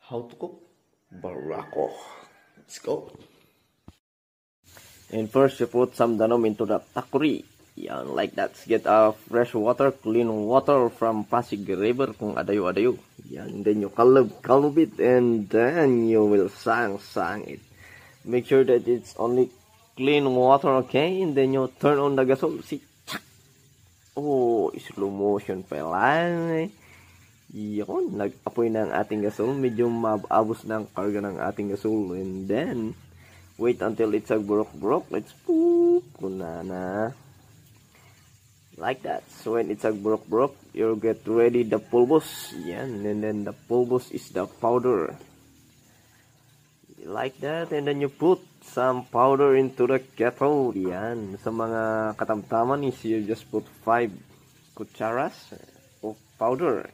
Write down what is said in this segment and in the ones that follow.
How to cook barako. Let's go. And first you put some danom into the takuri. Yan, like that. Get fresh water, clean water from Pasig River kung adayo-adayo. Yan, then you kalub it, and then you will sang it. Make sure that it's only clean water, okay? And then you turn on the gasol. See, oh, slow motion pa lang. Yun, nag-apoy na ang ating gasol. Medyo mababos na ang karga ng ating gasol. And then, wait until it's a brok. Let's poop. Kunana. Like that. So when it's a brok, you get ready the pulbos. Yan. And then the pulbos is the powder. Like that. And then you put some powder into the kettle. Yan. Sa mga katamtaman is you just put 5 kutsaras of powder.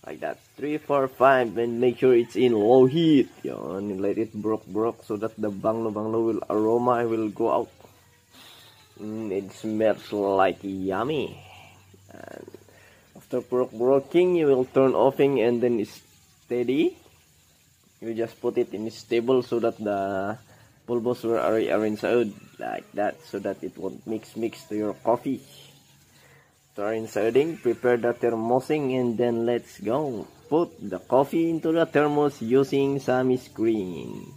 Like that. 3, 4, 5. And make sure it's in low heat. Yan. Let it brok so that the banglo aroma will go out. It smells like yummy. And after broking, you will turn offing and then steady. You just put it in stable so that the pulbos will arrange like that, so that it won't mix to your coffee. After inserting, prepare the thermosing, and then let's go. Put the coffee into the thermos using some screen.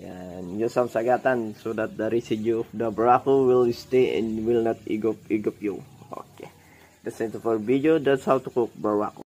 Yan, use some sagatan so that the residue of the barako will stay and will not igop you. Okay, that's it for video. That's how to cook barako.